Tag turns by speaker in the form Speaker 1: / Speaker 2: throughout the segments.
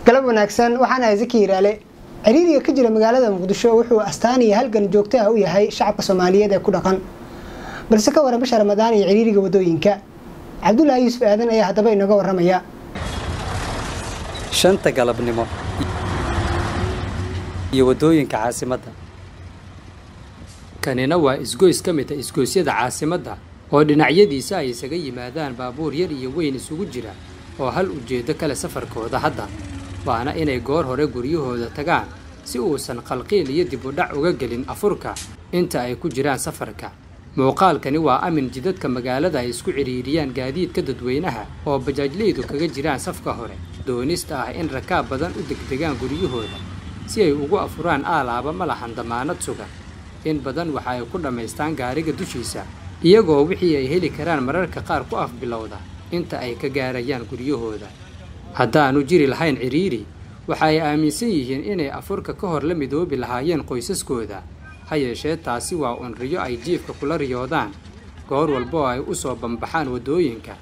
Speaker 1: galab wanaagsan waxaan ahay Zaki Iraale ciriiriga ka jira magaalada Muqdisho wuxuu astaan iyo halgan joogto ah u yahay shacabka Soomaaliyeed ee ku dhaqan balse ka waran bisha Ramadaan iyo ciriiriga wadooyinka Cabdullaahi Yuusuf Aadan ayaa hadaba inaga waramaya
Speaker 2: shanta galabnimo iyo wadooyinka caasimadda kanina waa isgoys ka mid ah isgoysyada caasimadda oo dhinacyadiisa ay isaga yimaadaan baabuur yar iyo weyn isugu jira oo hal ujeedo kale safarkooda hadda waana inay goor hore guryahooda tagaan si uusan qalqiil iyo dib u dhac uga gelin afurka inta ay ku jiraan safarka muuqaalkani waa amin jidadka magaalada ay isku ciriiriyaan gaadiidka dadweynaha oo bajaajleydu kaga jiraan safka hore doonista ah in rakaab badan u degdegaan guryahooda si ay ugu afuraan aalaaba ma lahan damaanad sugan in badan waxa ay ku dhammaystaan gaariga dushiisa iyagoo wixii ay heli karaan mararka qaar ku afbilowda inta ay ka gaarayaan guryahooda haddaanu jiri lahayn ciriiri waxa ay aaminsan yihiin inay afurka ka hor la midoobi lahaayeen qoysaskooda ha yeeshee taasi waa unriyo ay jiifka kula riyoodaan goor walba oo ay u soo bambaxaan wadooyinka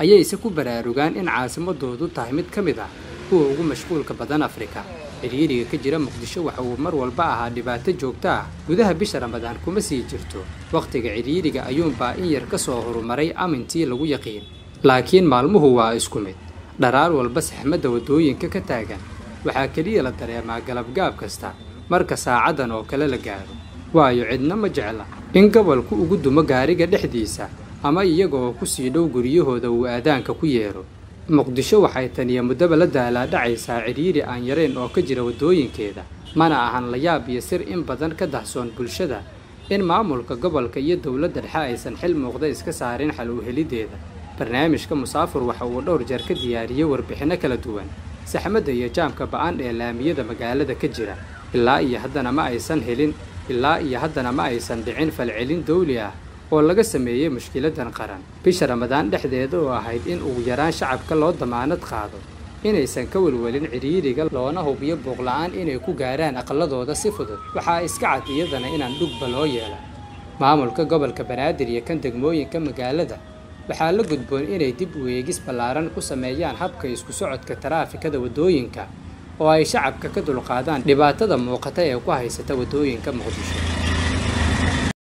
Speaker 2: ayayse ku baraarugaan in caasimadoodu tahay mid ka mid ah kuwa ugu mashquulka badan Afrika ciriiriga ka jira Muqdisho waxa uu mar walba ahaa dhibaato joogto ah gudaha bisha Ramadaan kuma sii jirto waqtiga ciriiriga ayuunbaa in yar ka soo horumaray amintii lagu yaqiin laakiin maalmuhu waa isku mid dharaar walba saxmadda wadooyinka ka taagan waxaa kaliya la dareemaa galabgaab kasta marka saacadan oo kale la gaaro waayo cidna ma jecla in gobolku ugu dumo gaariga dhexdiisa ama iyagoo ku sii dhow guryahooda uu aadaanka ku yeero Muqdisho waxay taniya muddo la dhacaysaa ciriiri aan yareen oo ka jira wadooyinkeeda mana ahan la yaab iyo sir in badan ka dahsoon bulshada in maamulka gobolka iyo dawladda dhexe aysan xil muuqda iska saarin xal u helideeda barnaamijka musaafir waxa uu dhowr jeer ka diyaariyay warbixino kala duwan saxmadda iyo jaamka ba'an ee laamiyada magaalada ka jira ilaa iyo haddana ma aysan dhicin falcelin dawli ah oo laga sameeyay mushkiladan qaran bisha Ramadaan dhexdeeda oo ahayd in ugu yaraan shacabka loo damaanad qaado inaysan ka walwalin ciriiriga loona hubiyo booqla'aan inay ku gaaraan aqaladooda si fudud waxaa iska cad iyadana inaan dhugba loo yeelan maamulka gobolka Banaadir iyo kan degmooyinka magaalada waxaa la gudboon inay dib u eegis ballaaran ku sameeyaan habka isku socodka taraafikada wadooyinka oo ay shacabka ka dulqaadaan dhibaatada muuqata ee ku haysata wadooyinka Muqdisho